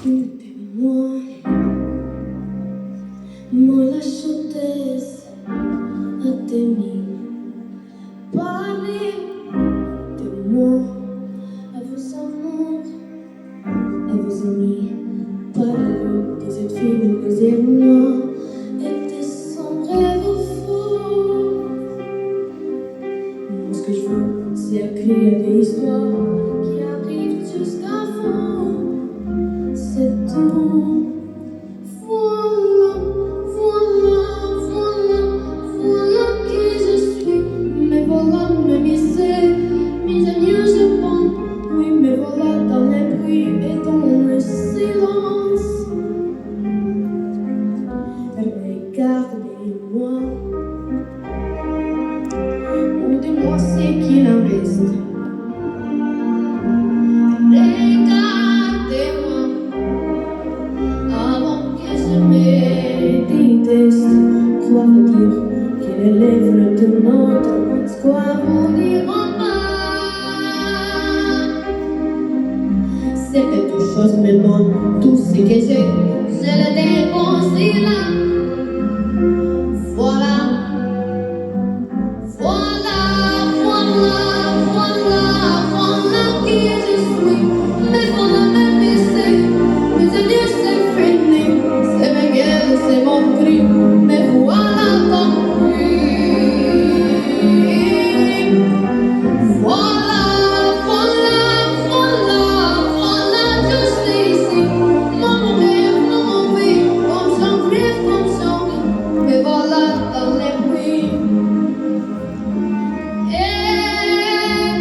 Moi, moi la chaudesse a t'aimer. Parlez de moi à vos amours, à vos amis. Parlez des autres filles, des émois et des sans rêves fous. Moi, ce que je veux, c'est écrire des histoires qui arrivent jusqu'à vous. C'est tout. Voilà, voilà, voilà, voilà qui je suis. Mais voilà mes misères, misérieux pente. Oui, mais voilà dans les bruits et dans le silence. Regardez-moi, ou dis-moi ce qu'il en reste. Regardez-moi, avant que je me déteste. Quoi veut dire que les lèvres de notre quoi vous diront pas. C'est quelque chose, mais moi, tout ce que j'ai, je le dépose là. Voilà, voilà, voilà, voilà, voilà qui je suis. Mais voilà mes baisers, mes adieux, c'est fini. C'est mes guerres, c'est mon cri. Mais voilà ton cri. Voilà, voilà, voilà, voilà, je suis ici. Mon rêve, mon vie, comme j'en rêve, comme j'en vis. Mais voilà dans les bruits et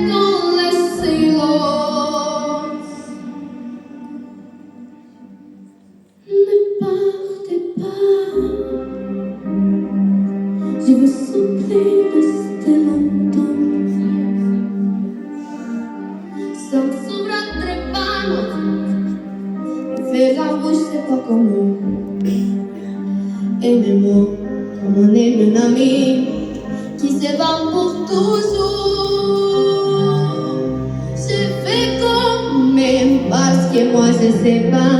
dans le silence. Ne partez pas, je vous supplie, restez longtemps. Sans s'ouvrir pas, faire la bouche, c'est pas comment. Aimez-moi comme on aime un ami qui se va pour toujours. Je fais comme même parce que moi je sais pas.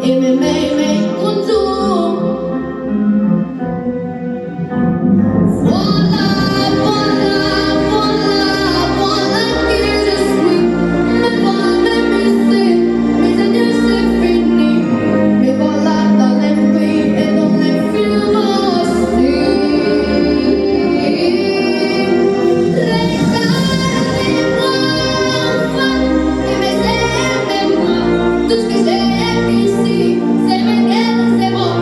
Aimez comme tout. Voilà, voilà, voilà, voilà qui je suis. Mais voilà mes baisers, mes adieux c'est fini. Mais voilà dans les bruits et dans les films aussi. Regardez-moi, enfin, aimez-moi. Tout ce que j'ai ici, c'est mes guerres, c'est mon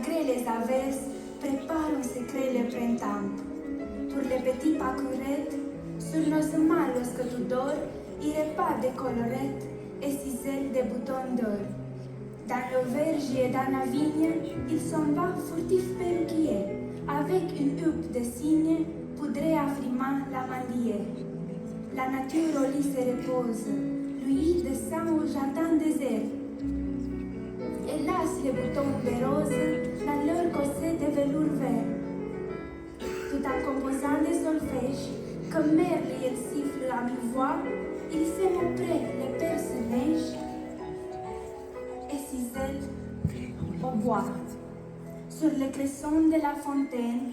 malgré les averses, prépare un secret le printemps. Pour les petits pas courettes, sur nos mains lorsque tu dors, il repart des colorettes et cisèle des boutons d'or. Dans l'auberge et dans la vigne, il s'en va furtif perruquier, avec une huppe de cygne poudrée à frimant la mandillée. La nature au lit se repose, lui descend au jardin désert. Et laisse les boutons de rose dans leur corset de velours vert. Tout en composant des solfèges, comme Merle et elle siffle à mi-voix, il sème auprès les perce-neiges et cisèle au bois. Sur les cressons de la fontaine,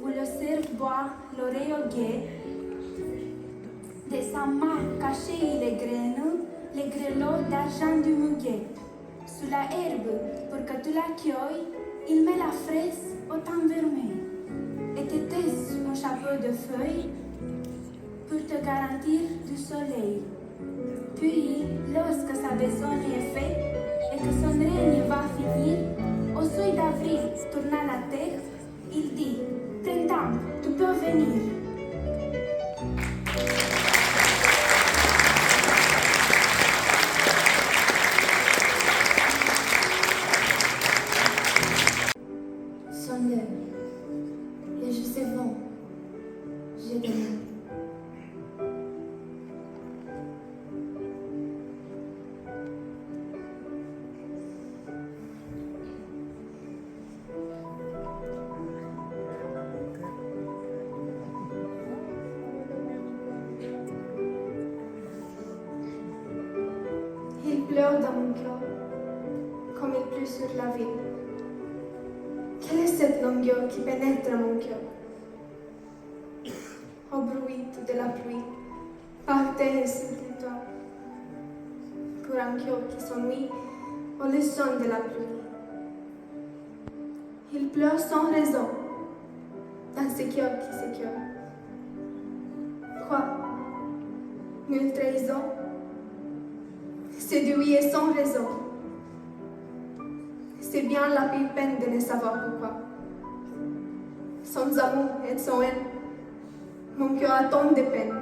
où le cerf boit l'oreille au guet, de sa main cachée les graines, les grelots d'argent du muguet. Sous la herbe, pour que tu l'accueilles, il met la fraise au teint vermeil et te tesse un chapeau de feuilles pour te garantir du soleil. Puis, lorsque sa besogne est faite et que son règne va finir, au seuil d'avril, tournant la tête, il dit « Printemps, tu peux venir ». Son l'heure, et je sais bon, j'ai des mots. Il pleure dans mon cœur, comme il pleut sur la ville. Quelle est cette longueur qui pénètre mon cœur? Au bruit de la pluie, par terre sur tes toits, pour un cœur qui s'ennuie au leçon de la pluie. Il pleure sans raison dans ce cœur qui s'écœure. Quoi? Nulle trahison? Séduit et sans raison. C'est bien la pire peine de ne savoir pourquoi. Sans amour et sans haine, mon cœur a tant de peine.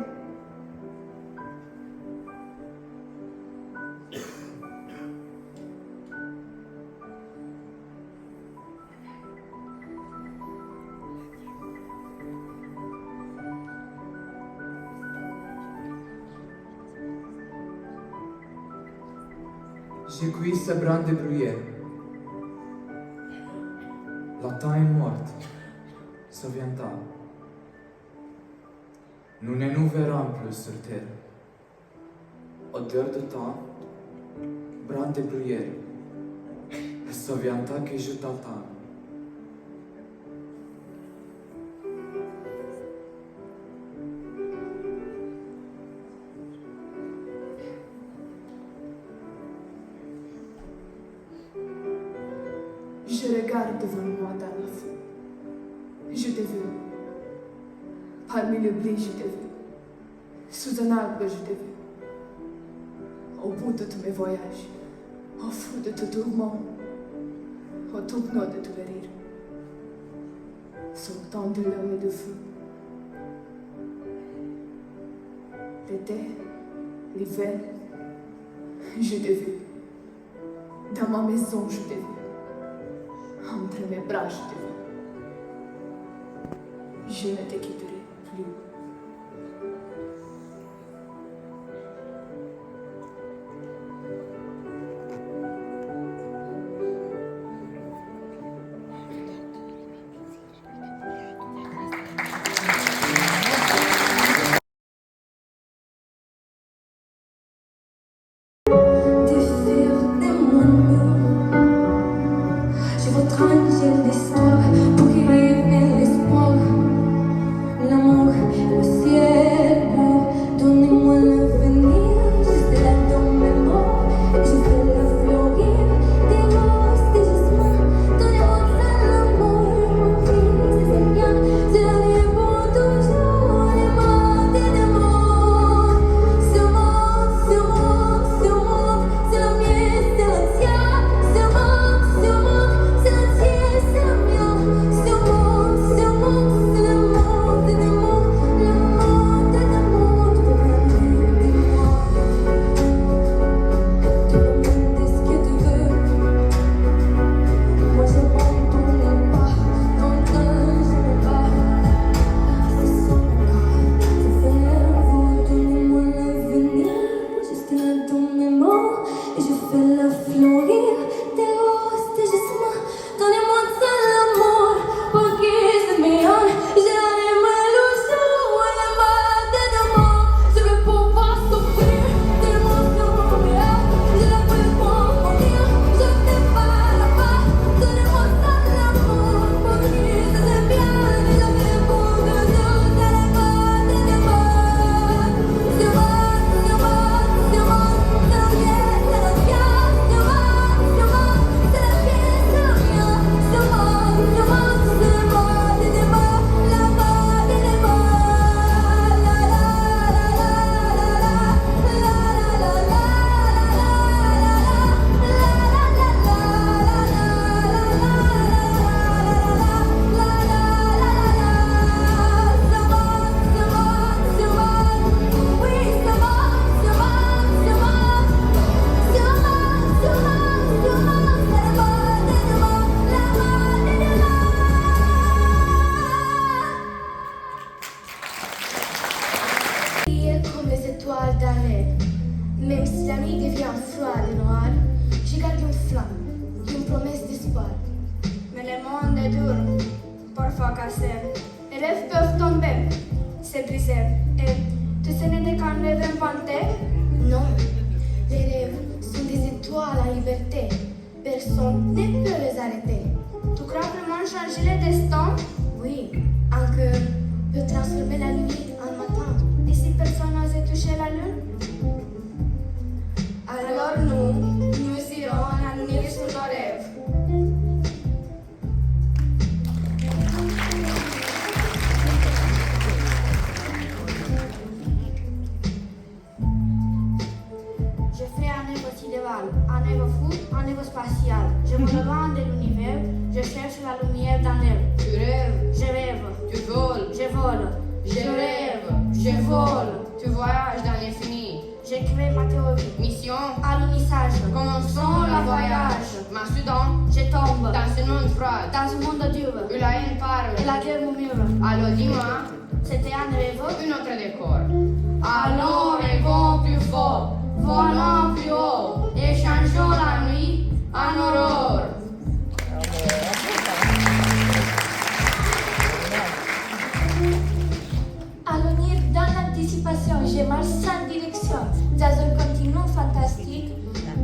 J'ai cueilli ce brin de bruyère. La temps est morte. Souviens-toi. Nous ne nous verrons plus sur terre. Odeur de temps, brin de bruyère. Et souviens-toi que je t'attends. Je regarde devant moi dans la foule. Je t'ai vu. Parmi le blé, je t'ai vu. Sous un arbre, je t'ai vu. Au bout de tous mes voyages, au fond de tout tourment, au tournant de tous les rires, sortant de l'eau et de feu. L'été, l'hiver, je t'ai vu. Dans ma maison, je t'ai vu. Entre mes bras, je t'ai vu. Je ne te quitterai plus. J'ai votre angel d'histoire pour qu'il révèle l'espoir, l'amour, le ciel bleu. Donnez-moi l'avenir, je sais la dans mes mots, je sais la fleurir, des roses, des jasmins. Donnez-moi ça l'amour, mon fils, c'est bien, c'est la vie pour toujours. Les mots, des mots, ce monde, ce monde, ce monde, c'est la mienne, c'est la tienne, ce monde, c'est la tienne. Le monde est dur, parfois cassé. Les rêves peuvent tomber, se briser. Et ce n'est qu'un rêve inventé? Non, les rêves sont des étoiles à liberté. Personne ne peut les arrêter. Tu crois vraiment changer le destin? Oui, un cœur peut transformer la nuit en matin. Et si personne n'osait toucher la lune? Alors nous irons la nuit sur nos rêves. Je fais un rêve sidéral, un rêve fou, un rêve spatial. Je me loin de l'univers, je cherche la lumière dans l'air. Tu rêves, Je rêve, tu voles, je vole, je rêve, je vole. Tu voyages dans l'infini. je crée ma théorie. Mission, Alunissage, commençons le voyage. Mais soudain, je tombe dans ce monde froid, dans un monde dur où la haine parle. et la guerre murmure. Alors dis-moi, C'était un rêve. un autre décor. Allons, rêvons plus fort, volons plus haut, et changeons la nuit en aurore. À l'unir dans l'anticipation, je marche sans direction, dans un continent fantastique,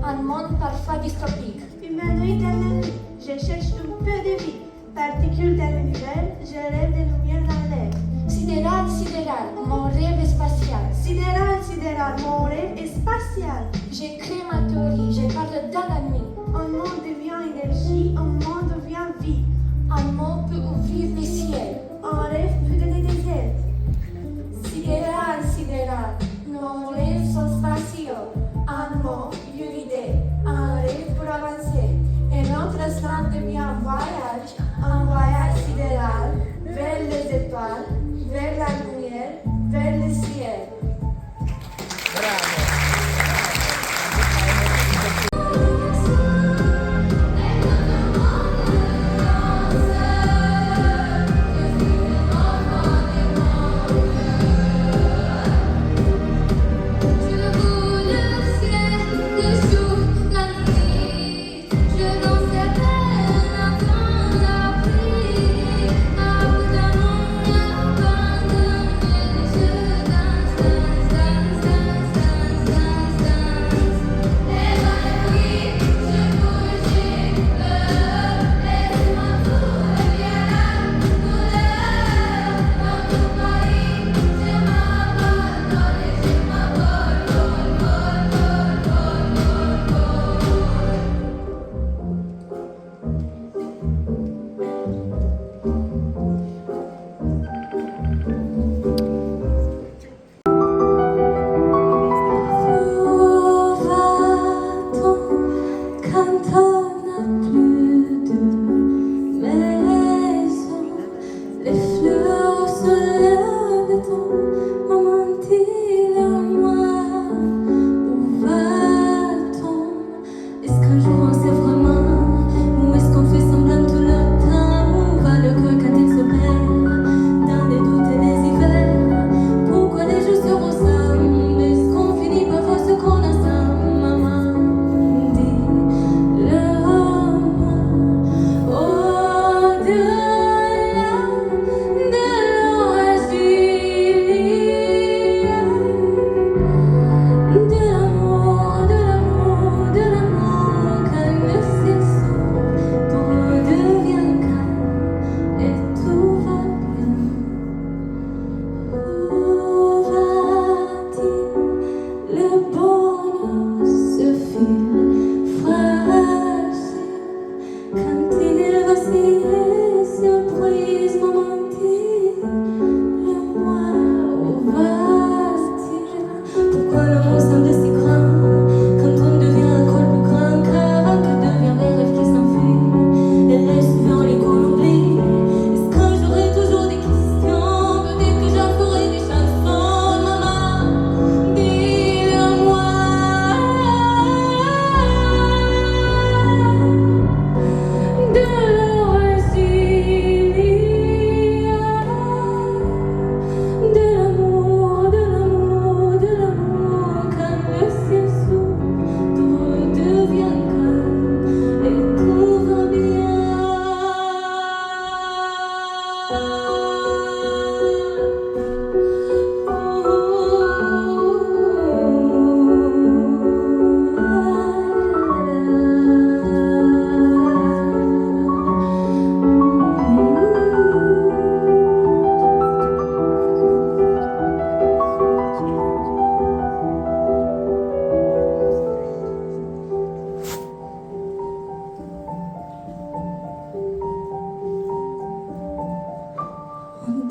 un monde parfois dystopique. Humanoïde dans la nuit, je cherche un peu de vie. Particules dans l'univers, je rêve de lumière dans l'air. Sidéral, sidéral, mon rêve est spatial. Sidéral, sidéral, mon rêve est spatial. J'écris ma théorie, je parle dans la nuit. Un monde devient énergie, un monde devient vie. Un mot peut ouvrir les ciels. Un rêve peut donner des ailes. Sidéral, sidéral, nos rêves sont spatiaux. Un mot, une idée, un rêve pour avancer. Et notre instant devient un voyage sidéral vers les étoiles, vers la lumière, vers le ciel.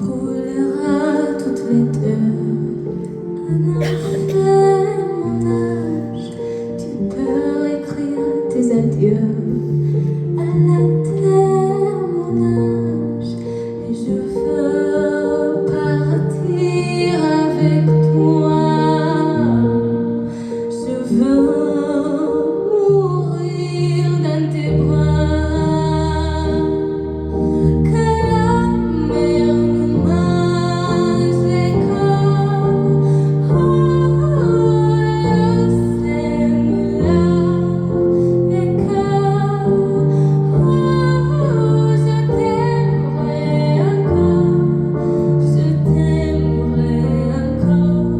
brûlera toutes les deux. Un enfer, mon âge, tu peux écrire tes adieux à la terre, mon âge, et je veux partir avec toi. Je veux mourir dans tes bras. Que la mer nous mange les corps. Oh, sème-là les cœurs. Oh, je t'aimerai encore. Je t'aimerai encore.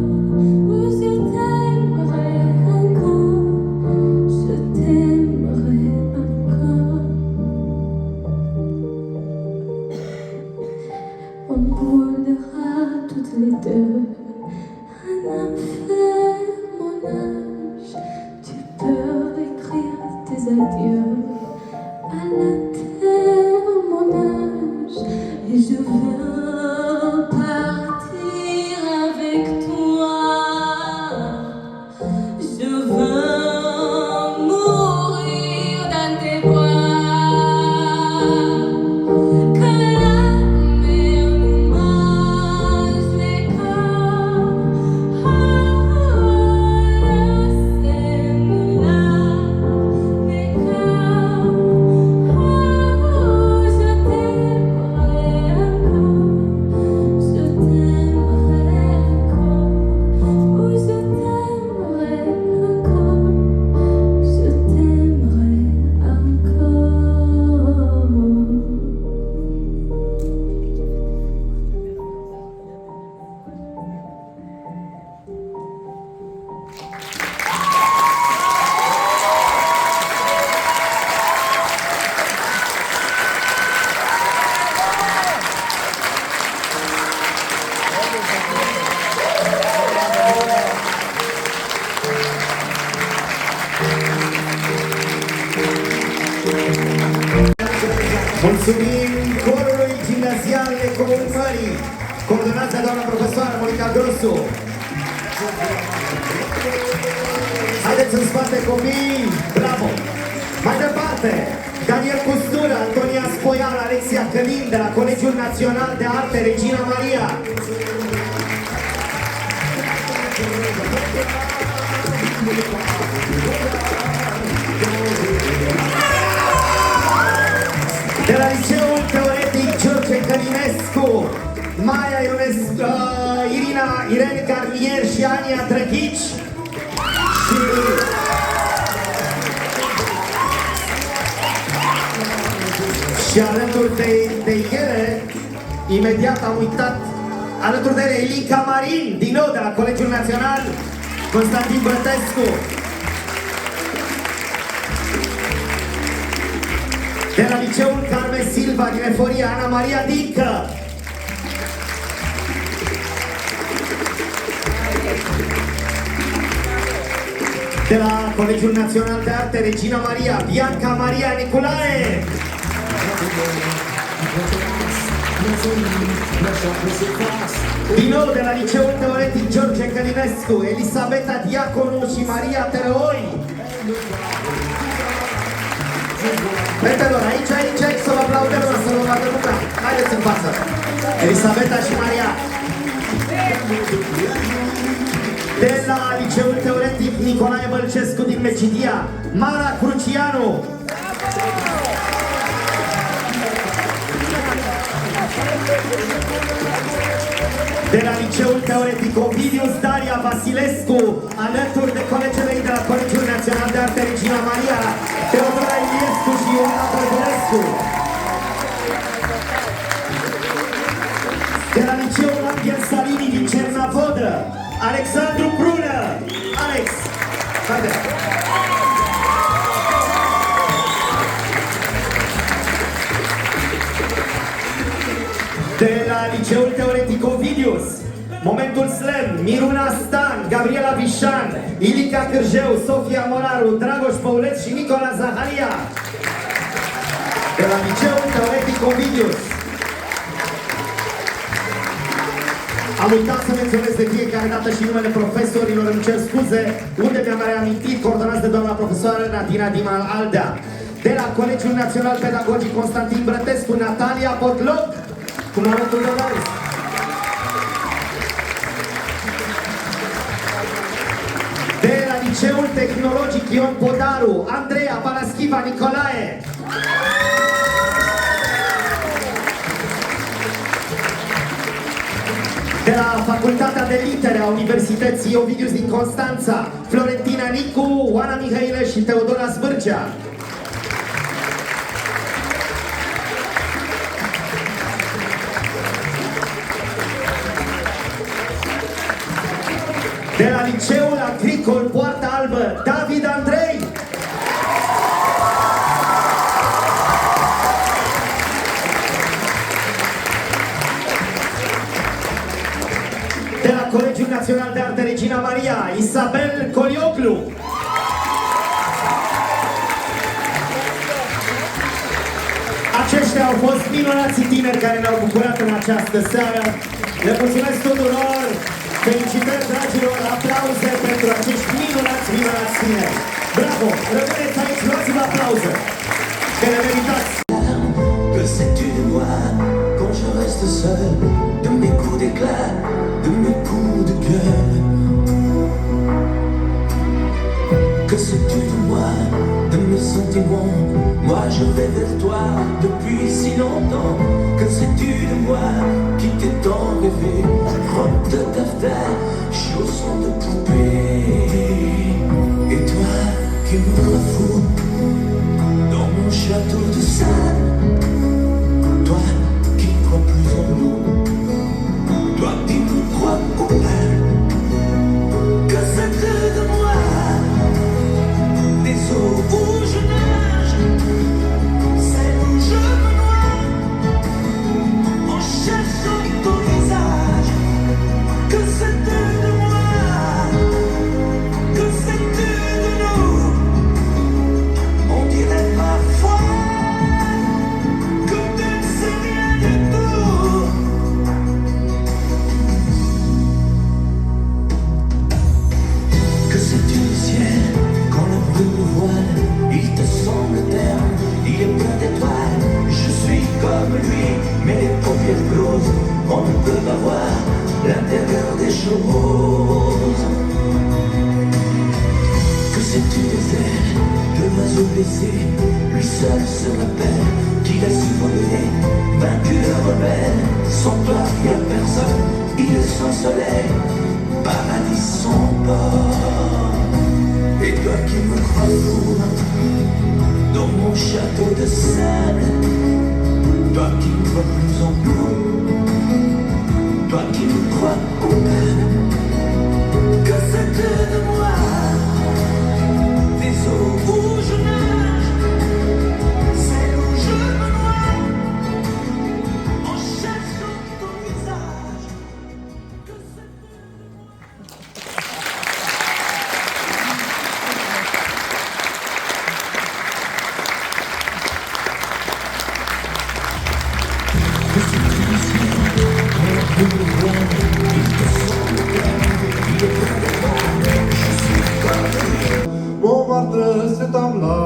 Oh, je t'aimerai encore. Je t'aimerai encore. On brûlera toutes les deux. Un enfer, mon âge, tu peux écrire tes adieux à la terre, mon âge, et je veux partir avec toi. Je veux mourir dans tes bras. Que la mer nous mange les corps. Oh, sème-là les cœurs. Oh, je t'aimerai encore. Je t'aimerai encore. Oh, je t'aimerai encore. Je t'aimerai encore. Mulțumim corului gimnazial Economii Mării, coordonați de doamna profesoară Monica Grosu. Haideți în spate, copii! Bravo! Mai departe, Daniel Custură, Antonia Spoian, Alexia Călin de la Colegiul Național de Arte Regina Maria. De la Liceul Teoretic George Călinescu, Maia Ionescu, Irene Carmier și Ania Drăghici. Și alături de ele, imediat am uitat, alături de ele Elica Marin, din nou de la Colegiul Național Constantin Bătescu. De la Liceul Carmen Silva din Eforia, Ana Maria Dincă. De la Colegiul Național de Arte Regina Maria, Bianca Maria Nicolae. Din nou de la Liceul Teoretic George Călinescu, Elisabeta Diaconu și Maria Tereoi. Fetelor, aici, să vă aplaudăm, să vă vadă lumea. Haideți în față. Elisabeta și Maria. De la Liceul Teoretic Nicolae Bălcescu din Mecidia, Mara Crucianu. De la Liceul Teoretic Ovidius Daria Vasilescu, alături de colegele ei de la Colegiul Național de Arte Regina Maria, Teodora Iliescu și Ioana Bărbulescu. De la Liceul Angel Salini din Cernavodă, Alexandru Prună. Alex, haide! De la Liceul Teoretic Ovidius, Momentul Slam, Miruna Stan, Gabriela Vișan, Ilica Cârjeu, Sofia Moraru, Dragoș Păuleț și Nicola Zaharia. De la Liceul Teoretic Ovidius, Am uitat să menționez de fiecare dată și numele profesorilor, îmi cer scuze, unde mi-am reamintit, coordonați de doamna profesoară Nadina Diman Aldea. De la Colegiul Național Pedagogic Constantin Brătescu, Natalia Potloc, cu momentul de onoare. De la Liceul Tehnologic Ion Podaru, Andreea Paraschiva Nicolae. De la Facultatea de Litere a Universității Ovidius din Constanța, Florentina Nicu, Oana Mihailă și Teodora Zvârcea. De la Liceul Agricol Poarta Albă, David Andrei. De la Colegiul Național de Arte Regina Maria, Isabel Colioclu. Aceștia au fost minunații tineri care ne-au bucurat în această seară. Le mulțumesc tuturor! Felicitări, dragilor! Aplauze pentru acești minunați tineri! Bravo! Rămâneți aici, luați-vă aplauze! Că le meritați! Que sais-tu de moi quand je reste seul? De mes coups d'éclat, de mes coups de gueule. Que sais-tu de moi, de mes sentiments? Moi je vais vers toi depuis si longtemps. Que sais-tu de moi qui t'ai tant rêvé? Robe de taffetas, chaussons de poupée. Et toi qui me crois fou dans mon château de sable. Toi qui ne crois plus en nous, toi qui me crois coupable. Que sais-tu de moi, des eaux où je nage, celles où je me noie, en cherchant ton visage. Que sais-tu de moi, que sais-tu de nous? On dirait parfois que tu ne sais rien du tout. Que sais-tu du ciel quand la brume me voile? Il te semble terne, il est plein d'étoiles. Je suis comme lui, mais les paupières closes, on ne peut pas voir l'intérieur des choses. Que sais-tu des ailes de l'oiseau blessé? Lui seul se rappelle qu'il a su voler, vaincu le rebelle. Sans toi, il n'y a personne, il est sans soleil, paradis sans bord. Et toi qui me crois fou dans mon château de sable, toi qui ne crois plus en nous, toi qui me crois coupable. Que sais-tu de moi, des eaux où je nage, celles où je me noie, en cherchant ton visage? Que sais-tu de moi? Bombarde cet homme-là,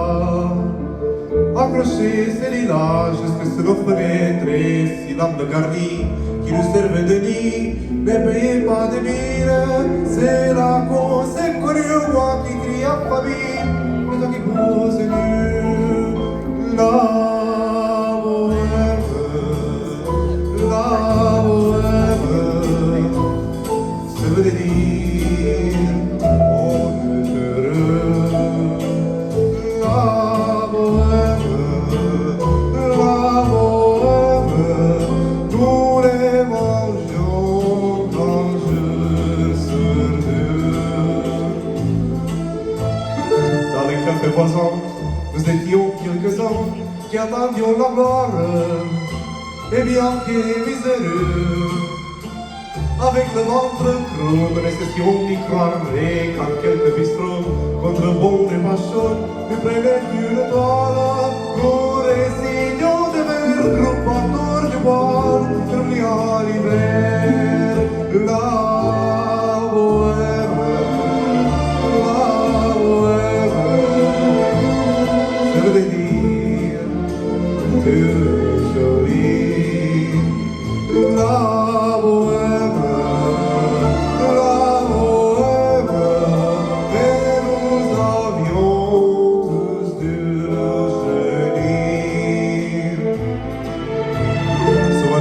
accroché ses lilas jusque sur nos fenêtres, si lampes garnies qui nous servaient de nid, ne payaient pas de mine. C'est la cause connue, moi qui crie à famille, mais toi qui pose nu. La bohème, ça veut dire on est heureux. La bohème, nous les mangeons quand je sur Dieu. Dans les cafés voisins, nous étions quelques-uns qui attendions la gloire, et bien que miséreux. Avec le ventre creux, nous n'essayons d'y croire, mais quand quelques bistrots, contre bon repas chaud, nous prenaient une toile, nous résignions de verre, groupe autour du bois, fermions l'hiver.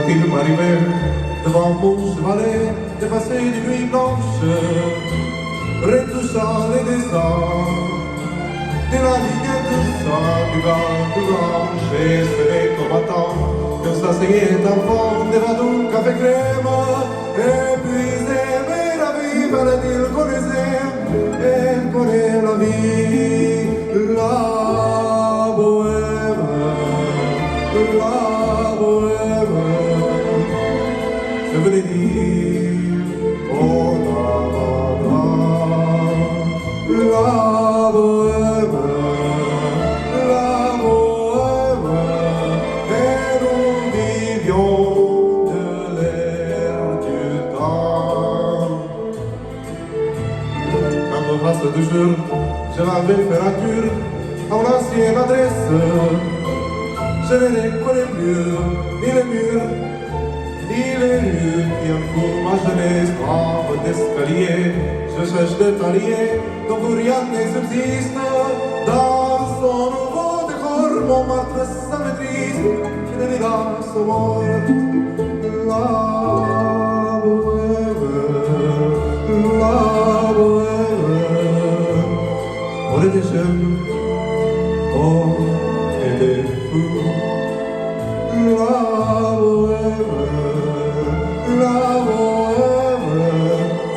Mathilde Maribel, devant mon chevalet, dépassé d'une nuit blanche, retouchant les dessins de la ligne de sang du gars tout blanche et les combattants que s'asseyaient en fond devant tout café crème, et puis aimer la vie, fallait-il connaître, et connaît la vie, la bohème, la bohème, je venais dire, oh la bohème, et nous vivions de l'air du temps. Quand on passe de jour, je l'avais fait la cure à mon ancienne adresse. Je ne les connais plus, ni les murs, ni les rues qui encourent ma jeunesse. Trempe d'escalier, je cherche de t'allier, donc rien ne subsiste. Dans son nouveau décor, Montmartre sa maîtrise, et de l'Ida se mord. La bohème, on était jeunes, on était fous. La bohème,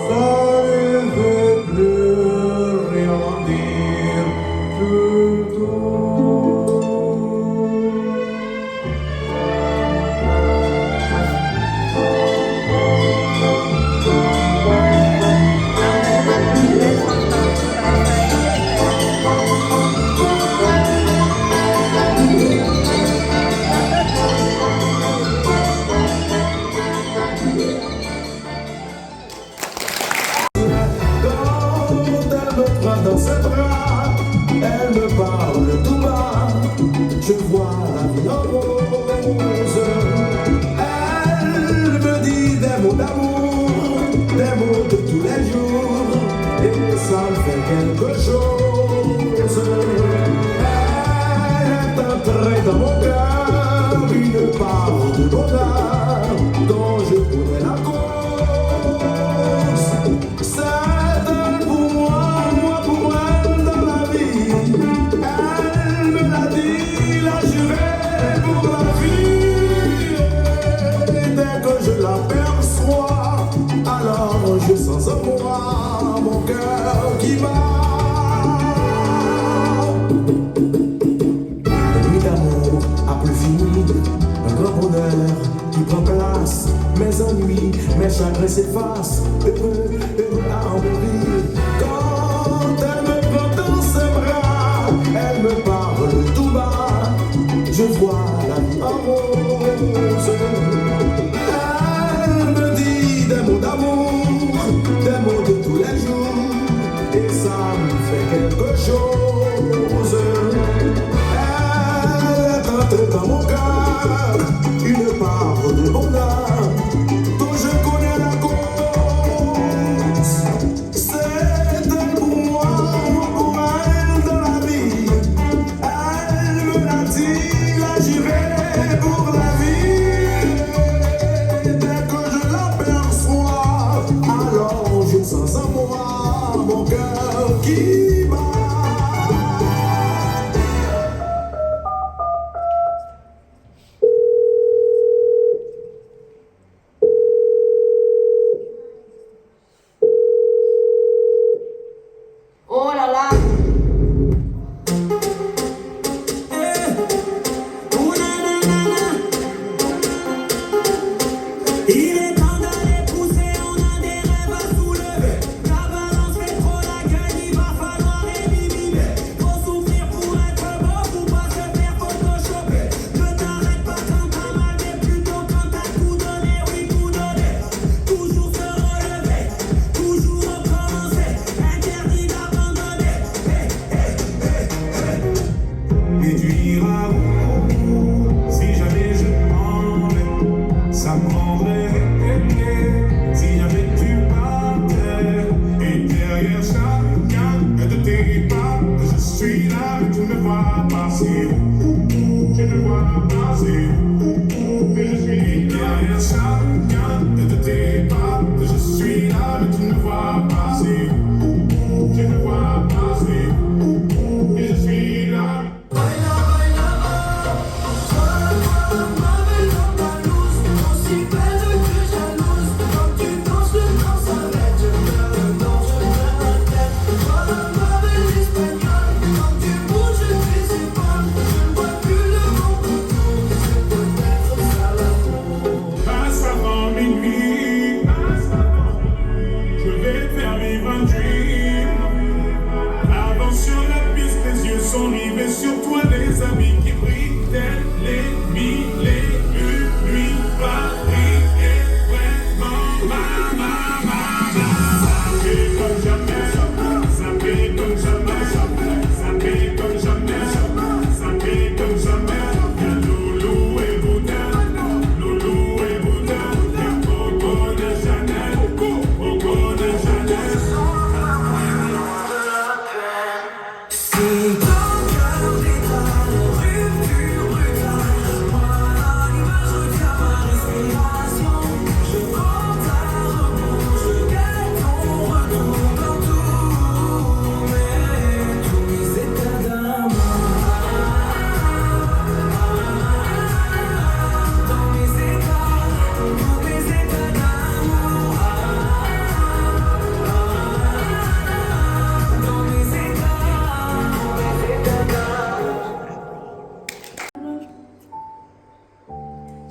ça ne veut plus rien dire du tout. Dans ses bras, elle me parle tout bas, je vois la vie en rose. Elle me dit des mots d'amour, des mots de tous les jours, et ça me fait quelque chose. Elle est entrée dans mon cœur, une part de bonheur dont je connais la cause. Je sens en moi mon cœur qui bat. La nuit d'amour a plus fini, un grand bonheur qui prend place. Mes ennuis, mes chagrins s'effacent, heureux à en mourir. Quand elle me prend dans ses bras, elle me parle tout bas, je vois la vie en rose. Elle me dit des mots d'amour, des mots de tous les jours, et ça me fait quelque chose. Elle est entrée dans mon cœur, une part de bonheur dont je connais la cause. C'est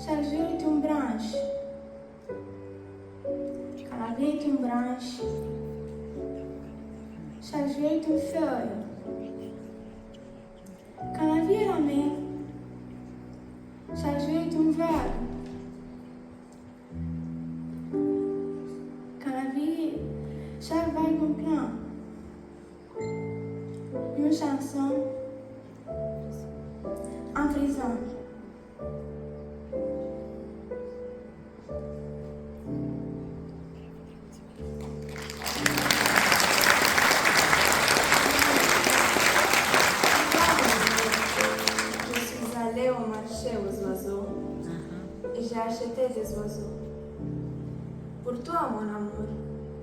chaque jour est une branche. Quand la vie est une branche, chaque jour est une feuille. Quand la vie est la mer, chaque jour est une vague. Quand la vie, chaque vague est un plan. Une chanson en prison. Je suis allée au marché aux oiseaux et j'ai acheté des oiseaux. Pour toi, mon amour,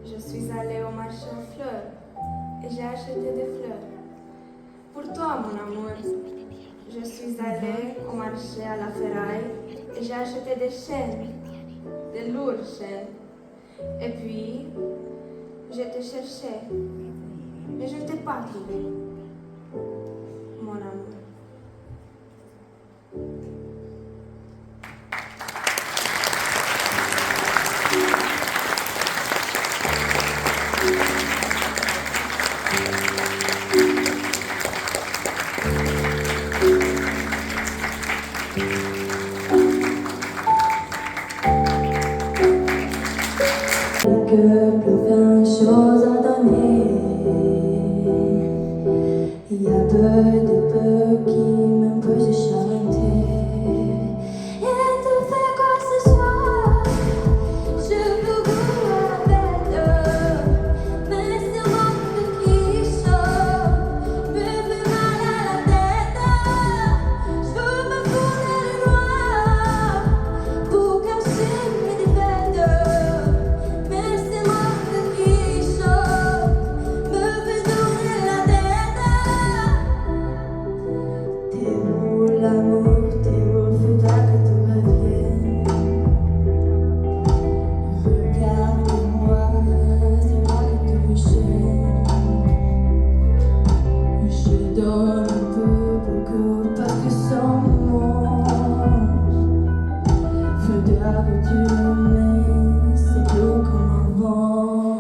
je suis allée au marché aux fleurs et j'ai acheté des fleurs. Pour toi, mon amour, je suis allée au marché à la ferraille et j'ai acheté des chaînes, des lourdes chaînes. Et puis, je te cherchais, mais je ne t'ai pas trouvé, mon amour. Que plus plein de choses à donner. Il y a peu qui m'imposent chanter. Et te faire quoi ce soir, je veux goûter la fête. Mais c'est moi qui chante, me fait mal à la tête. Je veux me foutre le noir pour cacher mes défaites. Mais c'est moi qui chante, me fait tourner la tête. T'es où l'amour, t'es où, faudra que tu reviennes. Regarde-moi, c'est moi que tu gênes. Je donne un peu beaucoup parce que sans moi, faudra que tu m'aimes, c'est plus comme avant.